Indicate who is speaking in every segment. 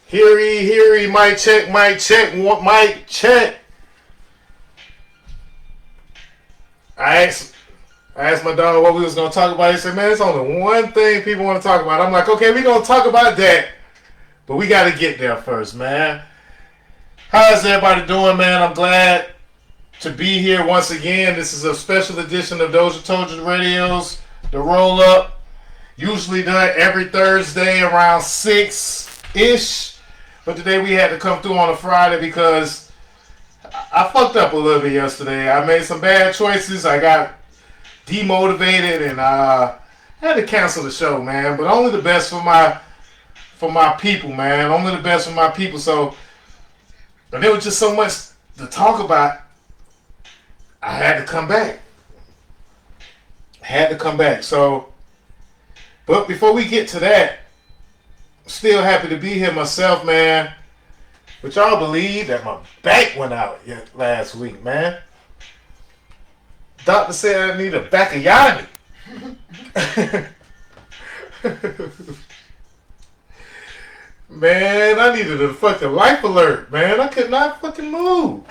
Speaker 1: Hear, mic check, mic check. I asked my dog what we was going to talk about. He said, man, it's only one thing people want to talk about. I'm like, okay, we're going to talk about that. But we got to get there first, man. How's everybody doing, man? I'm glad to be here once again. This is a special edition of DozhaToldyaRadio's The Roll Up. Usually done every Thursday around 6-ish. But today we had to come through on a Friday because I fucked up a little bit yesterday. I made some bad choices. I got demotivated and had to cancel the show, man. But only the best for my people, man. Only the best for my people. So, and there was just so much to talk about. I had to come back. So, but before we get to that, still happy to be here myself, man. But y'all believe that my back went out last week, man. Doctor said I need a back of yanni. Man, I needed a fucking life alert, man. I could not fucking move.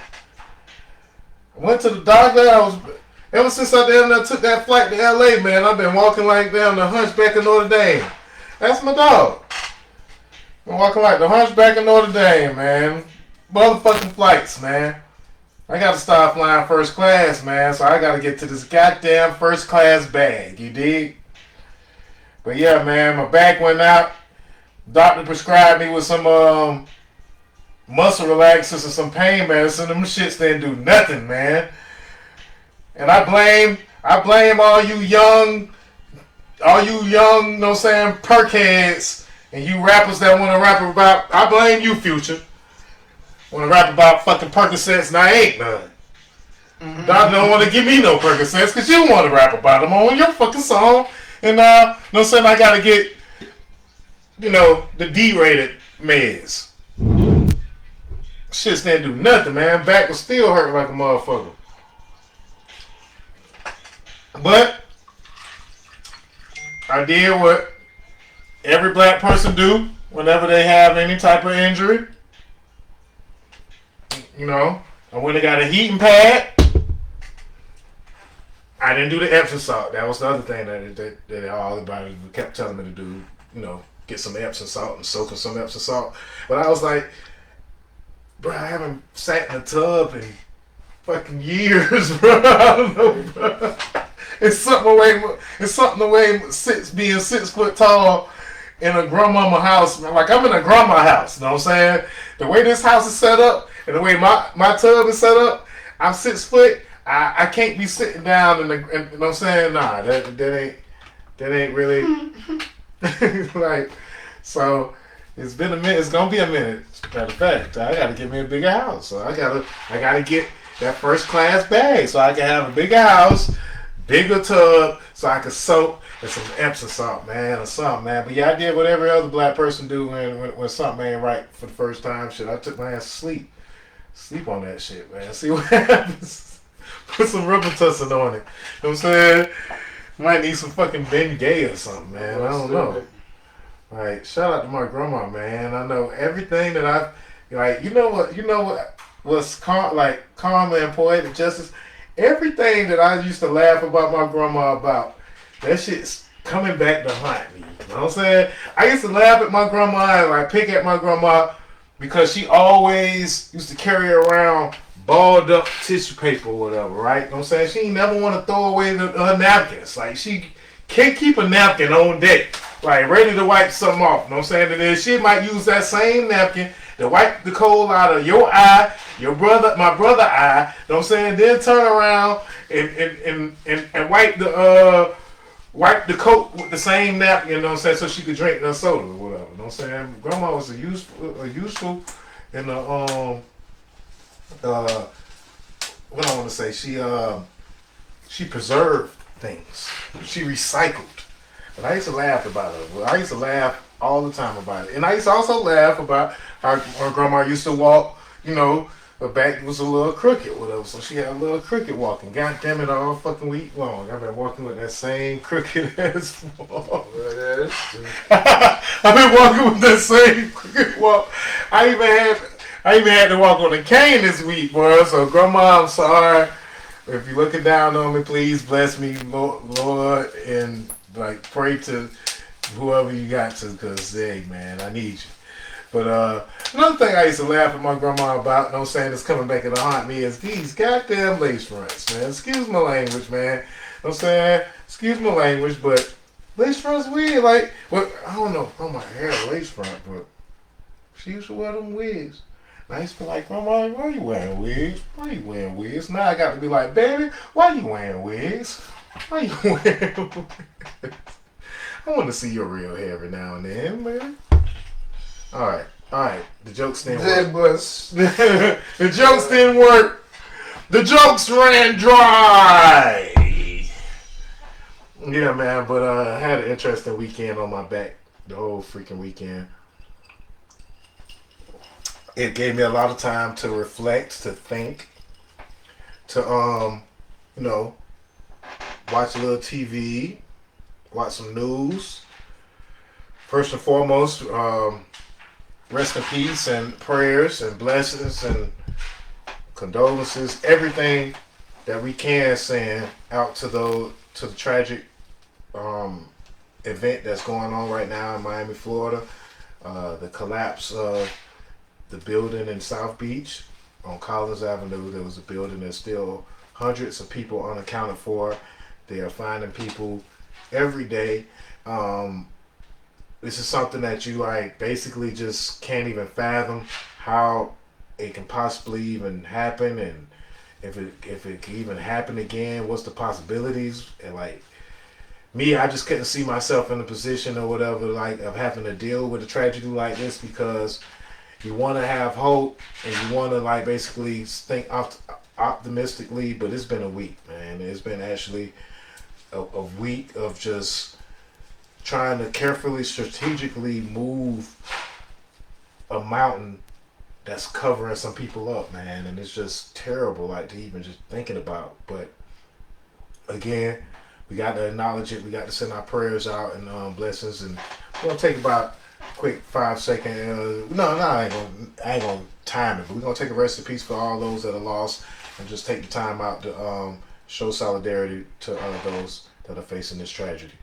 Speaker 1: I went to the doctor. Ever since I took that flight to LA, man, I've been walking like down the Hunchback of Notre Dame. That's my dog. I'm walking like the Hunchback of Notre Dame, man. Motherfucking flights, man. I gotta start flying first class, man. So I gotta get to this goddamn first class bag. You dig? But yeah, man, my back went out. Doctor prescribed me with some muscle relaxers and some pain medicine. Them shits didn't do nothing, man. And I blame all you young, you know what I'm saying, perk heads. And you rappers that want to rap about, I blame you, Future. Want to rap about fucking Percocets and I ain't none. Mm-hmm. Doctor don't want to give me no Percocets because you want to rap about them on your fucking song. And, you know what I'm saying, I got to get, you know, the D-rated meds. Shits didn't do nothing, man. Back was still hurt like a motherfucker. But I did what every black person do whenever they have any type of injury. You know, I went and got a heating pad. I didn't do the Epsom salt. That was the other thing that all everybody kept telling me to do. You know, get some Epsom salt and soak in some Epsom salt. But I was like, bro, I haven't sat in a tub in fucking years, bro. I don't know, bro. It's something the way being 6 foot tall in a grandmama house. Like, I'm in a grandma house, you know what I'm saying? The way this house is set up and the way my tub is set up, I'm 6 foot. I can't be sitting down in the, you know what I'm saying? Nah, that ain't really like, so it's been a minute. It's gonna be a minute. Matter of fact, I gotta get me a bigger house. So I gotta get that first class bag so I can have a bigger house, bigger tub, so I can soak and some Epsom salt, man, or something, man. But yeah, I did what every other black person do when something ain't right for the first time. Shit, I took my ass to sleep. Sleep on that shit, man. See what happens. Put some rubber tussin on it. You know what I'm saying? Might need some fucking Ben Gay or something, man. I don't know. Like, shout out to my grandma, man. I know everything that I, like, you know what's karma and poetic justice? Everything that I used to laugh about my grandma about, that shit's coming back to haunt me. You know what I'm saying? I used to laugh at my grandma and like pick at my grandma because she always used to carry around balled up tissue paper or whatever, right? You know what I'm saying? She ain't never want to throw away her napkins. Like, she can't keep a napkin on deck, like ready to wipe something off. You know what I'm saying? And then she might use that same napkin to wipe the coal out of your eye, my brother eye, you know what I'm saying? Then turn around and wipe the coat with the same napkin, you know what I'm saying, so she could drink the soda or whatever. You know what I'm saying? Grandma was a useful and what I want to say, she preserved things. She recycled. But I used to laugh about it. I used to laugh all the time about it. And I used to also laugh about how grandma used to walk, you know, her back was a little crooked, whatever. So she had a little crooked walking. God damn it, all fucking week long. I've been walking with that same crooked ass walk. I've been walking with that same crooked walk. I even had to walk on a cane this week, boy. So, Grandma, I'm sorry. If you're looking down on me, please bless me, Lord, and like pray to whoever you got to, because, hey, man, I need you. But another thing I used to laugh at my grandma about, no saying it's coming back to haunt me, is these goddamn lace fronts, man. Excuse my language, man. No saying, excuse my language, but lace fronts weird. Like, well, I don't know if Grandma had a lace front, but she used to wear them wigs. And I used to be like, Grandma, why are you wearing wigs? Why are you wearing wigs? Now I got to be like, baby, why are you wearing wigs? Why are you wearing wigs? I want to see your real hair every now and then, man. All right. The jokes didn't work. The jokes didn't work. The jokes ran dry. Yeah, man, but I had an interesting weekend on my back. The whole freaking weekend. It gave me a lot of time to reflect, to think, to watch a little TV, watch some news. First and foremost, rest in peace and prayers and blessings and condolences, everything that we can send out to the tragic event that's going on right now in Miami, Florida. The collapse of the building in South Beach on Collins Avenue. There was a building that's still hundreds of people unaccounted for. They are finding people every day. This is something that you basically just can't even fathom how it can possibly even happen, and if it can even happen again, what's the possibilities? And me, I just couldn't see myself in a position or whatever of having to deal with a tragedy like this, because you want to have hope and you want to basically think optimistically, but it's been a week, man. It's been actually a week of just trying to carefully, strategically move a mountain that's covering some people up, man. And it's just terrible, to even just thinking about. But again, we got to acknowledge it. We got to send our prayers out and blessings. And we're going to take about a quick 5 second. I ain't gonna time it. But we're going to take a rest in peace for all those that are lost, and just take the time out to show solidarity to those that are facing this tragedy.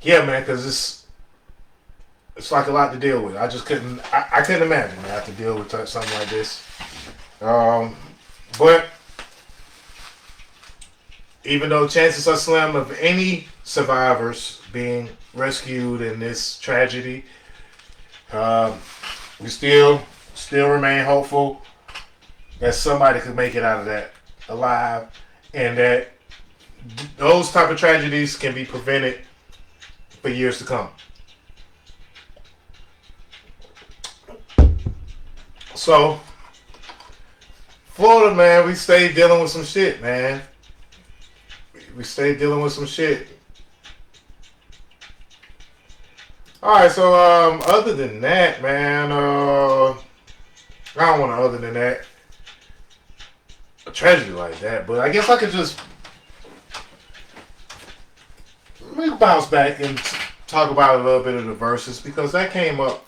Speaker 1: Yeah, man, because it's like a lot to deal with. I just couldn't imagine I have to deal with something like this. But even though chances are slim of any survivors being rescued in this tragedy, we still remain hopeful that somebody could make it out of that alive, and that those type of tragedies can be prevented for years to come. So, Florida, man, we stay dealing with some shit, man. We stay dealing with some shit. Alright, so other than that, man, I don't want to other than that. A tragedy like that, but I guess I could just bounce back and talk about a little bit of the verses, because that came up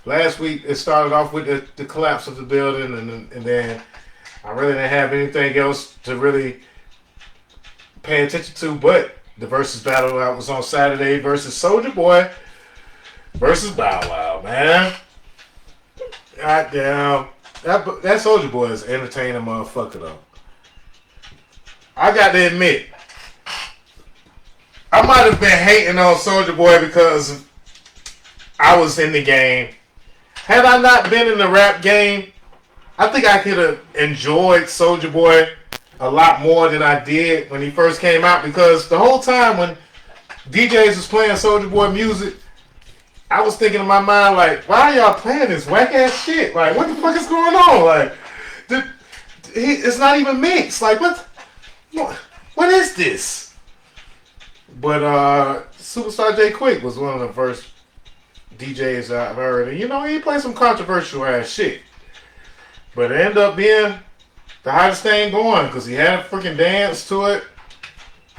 Speaker 1: last week. It started off with the collapse of the building, and then I really didn't have anything else to really pay attention to but the versus battle that was on Saturday versus Soulja Boy versus Bow Wow, man. Goddamn. That Soulja Boy is an entertaining motherfucker, though. I got to admit, I might have been hating on Soulja Boy because I was in the game. Had I not been in the rap game, I think I could have enjoyed Soulja Boy a lot more than I did when he first came out, because the whole time when DJs was playing Soulja Boy music, I was thinking in my mind, why are y'all playing this whack ass shit? What the fuck is going on? it's not even mixed. Like what is this? But Superstar J Quick was one of the first DJs I've heard, and he played some controversial ass shit. But it ended up being the hottest thing going because he had a freaking dance to it,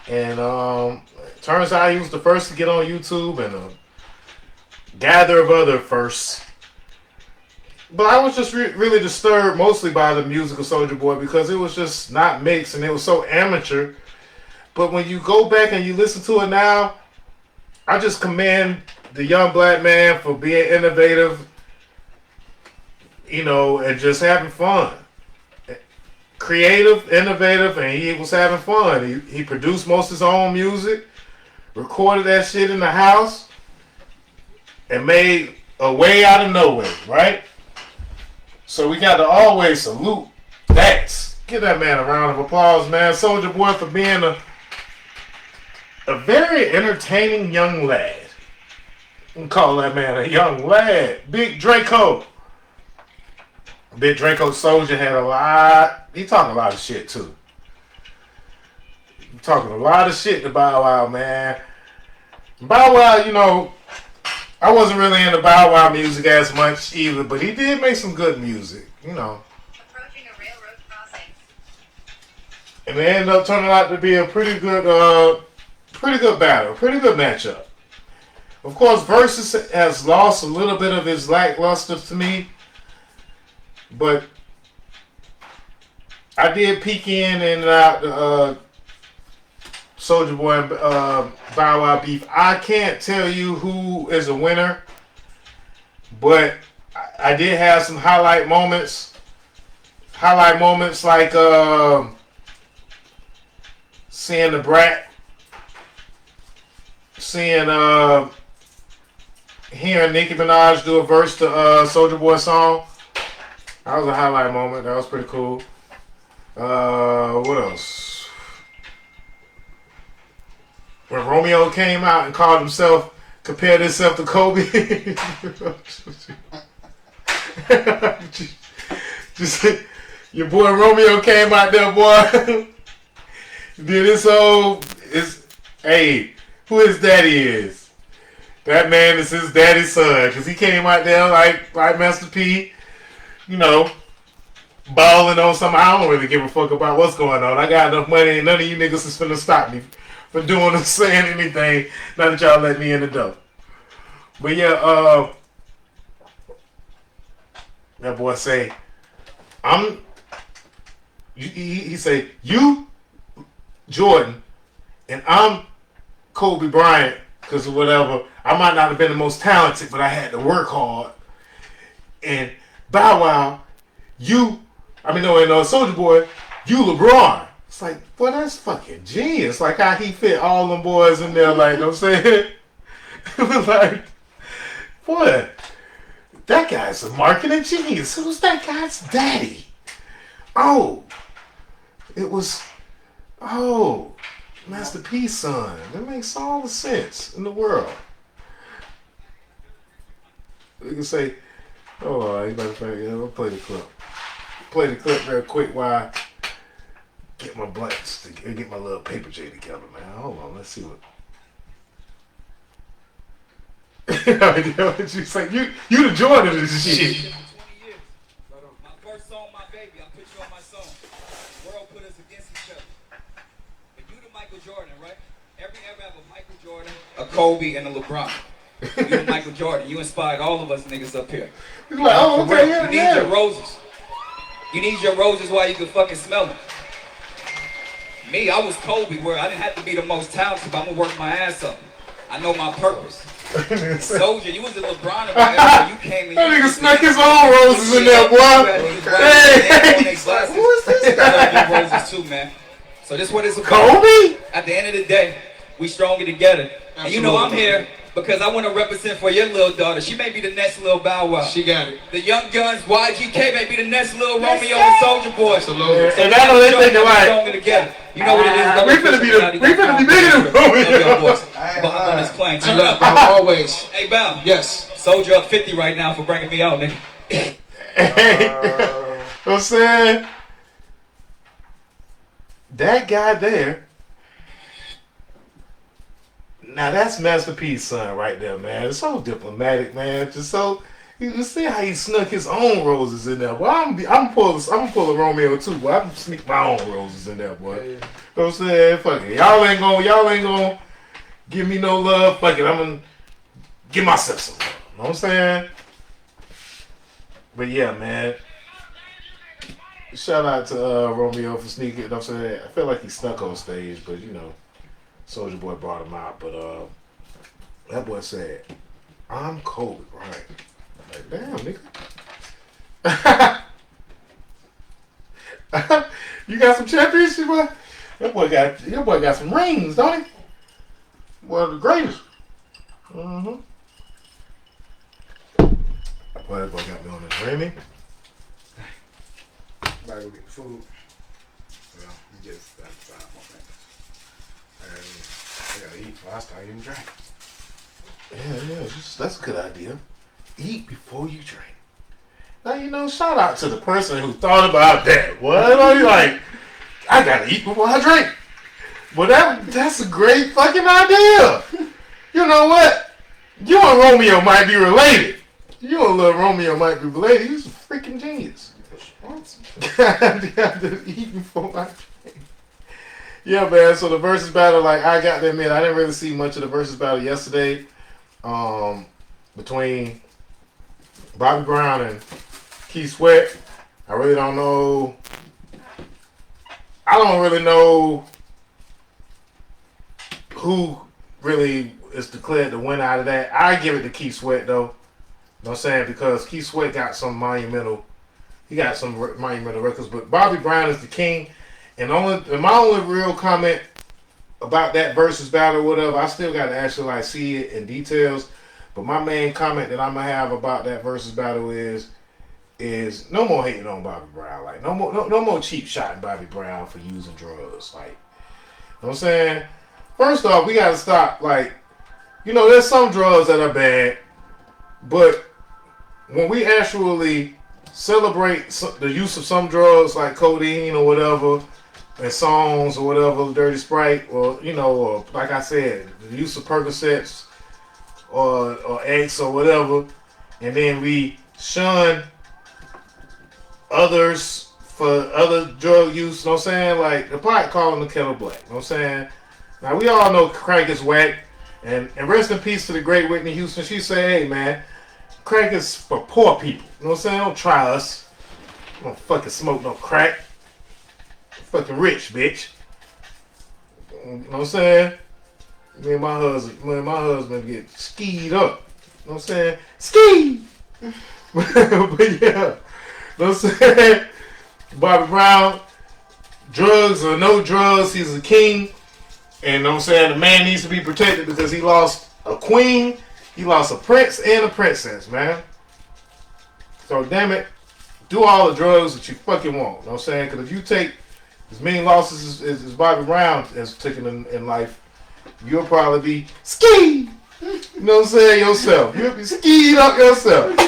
Speaker 1: and it turns out he was the first to get on YouTube and a gather of other firsts. But I was just really disturbed mostly by the music of Soulja Boy because it was just not mixed and it was so amateur. But when you go back and you listen to it now, I just commend the young black man for being innovative, and just having fun. Creative, innovative, and he was having fun. He produced most of his own music, recorded that shit in the house, and made a way out of nowhere, right? So we got to always salute that. Give that man a round of applause, man. Soulja Boy for being a very entertaining young lad. You can call that man a young lad. Big Draco. Big Draco Soulja had a lot. He talking a lot of shit too. He talking a lot of shit to Bow Wow, man. Bow Wow, I wasn't really into Bow Wow music as much either, but he did make some good music,
Speaker 2: Approaching a railroad crossing.
Speaker 1: And it ended up turning out to be a pretty good battle, pretty good matchup. Of course, Versus has lost a little bit of his lackluster to me, but I did peek in and out the Soulja Boy and Bow Wow beef. I can't tell you who is a winner, but I did have some highlight moments. Highlight moments like seeing the Brat, hearing Nicki Minaj do a verse to Soulja Boy song. That was a highlight moment. That was pretty cool. What else? When Romeo came out and compared himself to Kobe. just your boy Romeo came out there, boy. Did his whole who his daddy is. That man is his daddy's son. Cause he came out there like Master P, balling on something. I don't really give a fuck about what's going on. I got enough money and none of you niggas is finna stop me from doing or saying anything. Now that y'all let me in the door. But yeah, that boy say, he say, you, Jordan, and I'm Kobe Bryant, because of whatever. I might not have been the most talented, but I had to work hard. And Bow Wow, Soulja Boy, you LeBron. It's like, boy, that's fucking genius. Like how he fit all them boys in there, like, you know what I'm saying? It was like, boy, that guy's a marketing genius. Who's that guy's daddy? Master P's son. That makes all the sense in the world. We can say, you better I'll play the clip. Play the clip real quick while I get my blanks, get my little paper J together, man. Hold on, let's see what. You say, you the Jordan of this shit.
Speaker 3: 20 years. My first song, my baby, I put you on my song. The world put us against each other. But you the Michael Jordan, right? Every era have a Michael Jordan, a Kobe, and a LeBron. You the Michael Jordan. You inspired all of us niggas up here.
Speaker 1: He's like, okay, yeah,
Speaker 3: you need your roses. You need your roses while you can fucking smell them. Me, I was Kobe, where I didn't have to be the most talented, but I'm gonna work my ass up. I know my purpose. Soulja, you was the LeBron of my era. You came in.
Speaker 1: That nigga snuck his own roses in there, boy. Hey, who is this guy?
Speaker 3: Roses too, man. So this what it's about.
Speaker 1: Kobe?
Speaker 3: At the end of the day, we stronger together. And you know I'm here because I want to represent for your little daughter. She may be the next little Bow Wow.
Speaker 4: She got it.
Speaker 3: The Young Guns, YGK may be the next little Romeo and Soulja Boy.
Speaker 4: Absolutely.
Speaker 1: And that'll let they go
Speaker 3: stronger together. You know what it is.
Speaker 1: We finna be bigger than Romeo.
Speaker 3: On this plane.
Speaker 4: I love Bow always.
Speaker 3: Hey, Bow.
Speaker 4: Yes.
Speaker 3: Soulja up 50 right now for bringing me out, nigga.
Speaker 1: Hey, I'm saying, that guy there, now that's Masterpiece son right there, man. It's so diplomatic, man. Just so you see how he snuck his own roses in there. Boy, I'm pull a Romeo too. Boy, I'm sneak my own roses in there, boy. Yeah. You know what I'm saying? Fuck it. Y'all ain't gonna give me no love. Fuck it. I'm gonna give myself some love. You know what I'm saying? But yeah, man. Shout out to Romeo for sneaking. You know what I'm saying? I feel like he snuck on stage, but you know, Soulja Boy brought him out. But that boy said, "I'm Kobe Bryant." Like, damn, nigga. You got some championship, boy? Your boy got some rings, don't he? One of the greatest. Mm-hmm. Boy, that boy got me on the Remy.
Speaker 4: About to go get food. Well, you just got 5 more minutes. I gotta eat before I start eating drink.
Speaker 1: Yeah, that's a good idea. Eat before you drink. Now, you know, shout out to the person who thought about that. What are you like? I gotta eat before I drink. Well, that's a great fucking idea. You know what? You and Romeo might be related. You and little Romeo might be related. He's a freaking genius. Eat before I drink. Yeah, man. So the versus battle, like, I got to admit, I didn't really see much of the versus battle yesterday. Between Bobby Brown and Keith Sweat. I really don't know. I don't really know who really is declared the winner out of that. I give it to Keith Sweat, though. You know what I'm saying? Because Keith Sweat got some monumental records. But Bobby Brown is the king. And my only real comment about that versus battle or whatever, I still got to actually like see it in details. But my main comment that I'm gonna have about that versus battle is no more hating on Bobby Brown. Like no more cheap shotting Bobby Brown for using drugs. Like, you know what I'm saying? First off, we gotta stop. Like, you know, there's some drugs that are bad, but when we actually celebrate the use of some drugs like codeine or whatever, and songs or whatever, Dirty Sprite, or you know, or like I said, the use of Percocets or X or whatever, and then we shun others for other drug use, you know what I'm saying? Like, the pot calling the kettle black, you know what I'm saying? Now, we all know crack is whack, and rest in peace to the great Whitney Houston. She said, hey, man, crack is for poor people, you know what I'm saying? Don't try us. Don't fucking smoke no crack. Fucking rich, bitch. You know what I'm saying? Me and my husband get skied up. You know what I'm saying? Ski! But yeah, you know what I'm saying? Bobby Brown, drugs or no drugs, he's a king. And you know what I'm saying? The man needs to be protected because he lost a queen, he lost a prince and a princess, man. So damn it, do all the drugs that you fucking want. You know what I'm saying? Because if you take as many losses as Bobby Brown has taken in life, you'll probably be ski. You know what I'm saying? Yourself. You'll be skied up yourself.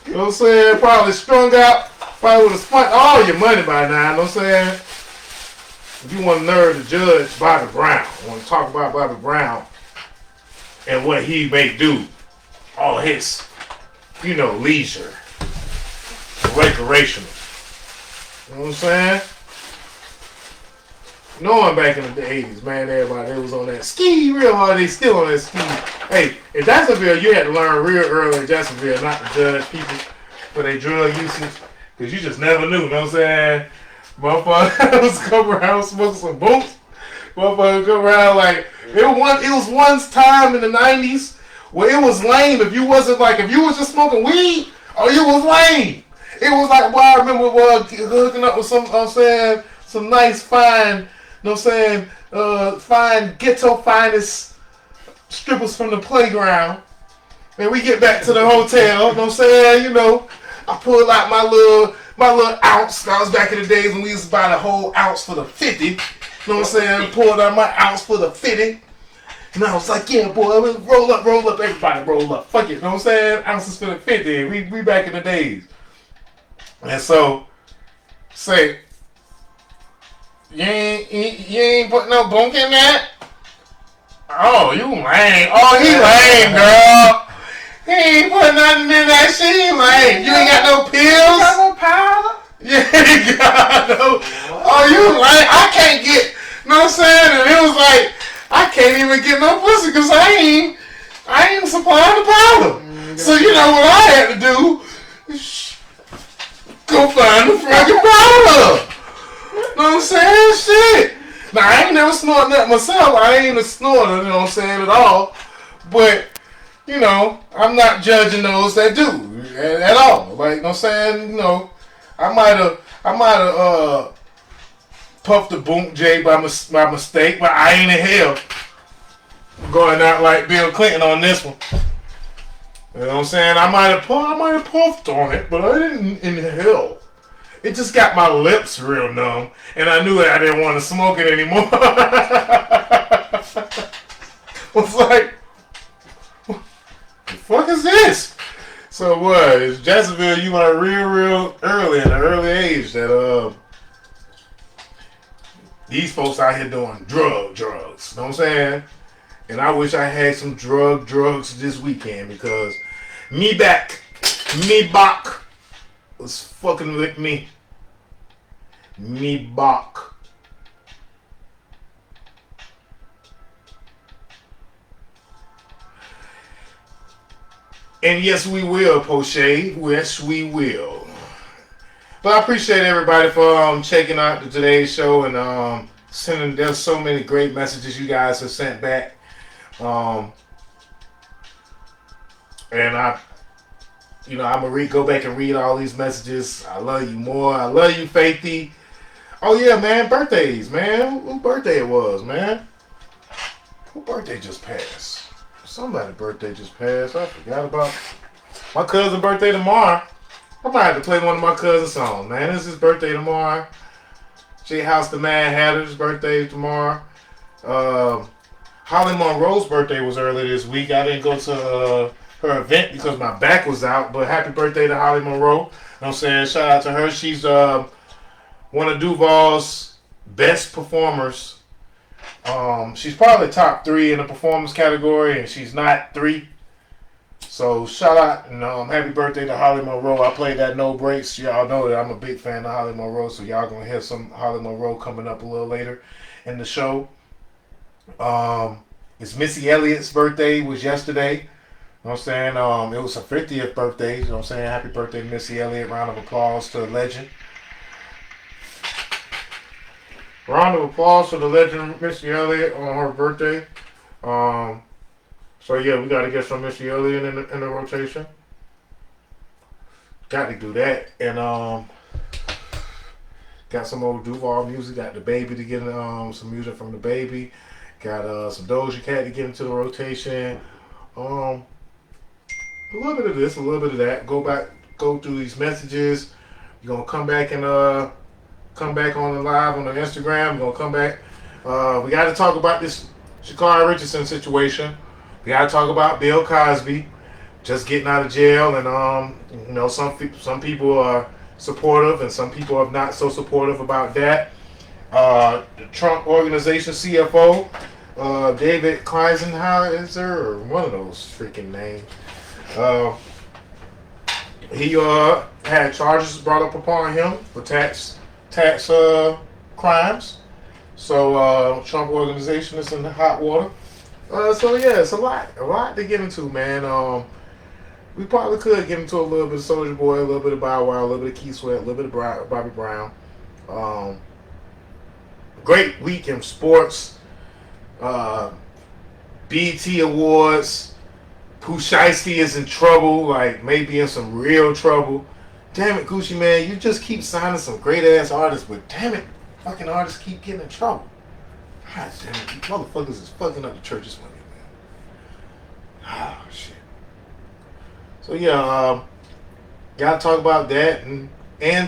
Speaker 1: You know what I'm saying? Probably strung out. Probably would have spent all your money by now. You know what I'm saying? If you want to nerd to judge Bobby Brown, want to talk about Bobby Brown and what he may do, all his, you know, leisure, recreational. You know what I'm saying? Knowing back in the 80s, man, everybody they was on that ski real hard. They still on that ski. Hey, in Jacksonville, you had to learn real early in Jacksonville not to judge people for their drug usage, because you just never knew. You know what I'm saying? Motherfuckers come around smoking some boots. Motherfuckers come around like it was once time in the 90s where it was lame if you wasn't like if you was just smoking weed. Oh, you was lame. It was like, well, I remember hooking up with some. I'm saying some nice fine. You know what I'm saying? Fine ghetto finest strippers from the playground. And we get back to the hotel, you know what I'm saying? You know, I pull out my little ounce. That was back in the days when we used to buy the whole ounce for the 50. You know what I'm saying? Pulled out my ounce for the 50. And I was like, yeah, boy, roll up, everybody roll up. Fuck it, you know what I'm saying? Ounces for the 50. We back in the days. And so, say, You ain't put no bunk in that? Oh, you lame. Oh, he lame, girl. He ain't put nothing in that shit. He lame. You ain't got no pills?
Speaker 4: You got no powder?
Speaker 1: You ain't got no. Oh, you lame. I can't get. You know what I'm saying? And it was like, I can't even get no pussy because I ain't supplying the powder. So you know what I had to do? Go find the fucking powder. You know what I'm saying? Shit. Now, I ain't never snorted that myself. I ain't a snorter, you know what I'm saying, at all. But, you know, I'm not judging those that do at all. Like, you know what I'm saying? You know, I might have puffed the boom J by mistake, but I ain't in hell going out like Bill Clinton on this one. You know what I'm saying? I might have puffed on it, but I didn't inhale. It just got my lips real numb, and I knew that I didn't want to smoke it anymore. I was like, what the fuck is this? So what? It's Jacksonville, you are real early, in an early age, that these folks out here doing drugs. You know what I'm saying? And I wish I had some drugs this weekend, because me back was fucking with me. Me back. And yes, we will, Poche. Yes, we will. But I appreciate everybody for checking out today's show and sending. There's so many great messages you guys have sent back. And I'm gonna go back and read all these messages. I love you more. I love you, Faithy. Oh yeah, man, birthdays, man. Who birthday it was, man? Who birthday just passed? Somebody's birthday just passed. I forgot about my cousin's birthday tomorrow. I might have to play one of my cousin's songs, man. It's his birthday tomorrow. J House the Mad Hatter's birthday tomorrow. Holly Monroe's birthday was earlier this week. I didn't go to her event because my back was out, but happy birthday to Holly Monroe. You know what I'm saying? Shout out to her. She's one of Duval's best performers. She's probably top 3 in the performance category, and she's not 3. So shout out and happy birthday to Holly Monroe. I played that No Breaks. Y'all know that I'm a big fan of Holly Monroe, so y'all gonna hear some Holly Monroe coming up a little later in the show. It's Missy Elliott's birthday was yesterday. You know what I'm saying? It was her 50th birthday. You know what I'm saying? Happy birthday to Missy Elliott. Round of applause to the legend. Round of applause to the legend Missy Elliott on her birthday. So yeah, we got to get some Missy Elliott in the rotation. Got to do that. And got some old Duval music. Got the baby to get some music from the baby. Got some Doja Cat to get into the rotation. A little bit of this, a little bit of that. Go through these messages. You're gonna come back on the live on the Instagram. We're gonna come back. We got to talk about this Sha'Carri Richardson situation. We got to talk about Bill Cosby just getting out of jail, and some people are supportive and some people are not so supportive about that. The Trump Organization CFO, David Kleisenhauser, or one of those freaking names. He had charges brought up upon him for tax crimes. So Trump Organization is in the hot water. So yeah, it's a lot to get into, man. We probably could get into a little bit of Soulja Boy, a little bit of Bow Wow, a little bit of Keith Sweat, a little bit of Bobby Brown. Great week in sports. BET Awards. Pooh Shiesty is in trouble, like maybe in some real trouble. Damn it, Gucci man, you just keep signing some great ass artists, but damn it, fucking artists keep getting in trouble. God damn it, you motherfuckers is fucking up the church's money, man. Oh shit. So yeah, gotta talk about that and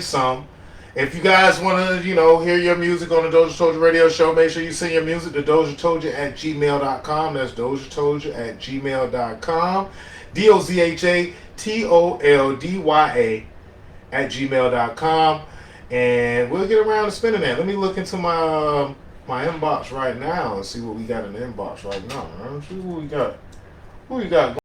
Speaker 1: some. If you guys want to, hear your music on the Doja Told Ya Radio show, make sure you send your music to DozhaToldya@gmail.com. That's DozhaToldya@gmail.com. DozhaToldyA@gmail.com. And we'll get around to spending that. Let me look into my inbox right now and see what we got in the inbox right now. Right? See what we got. Who we got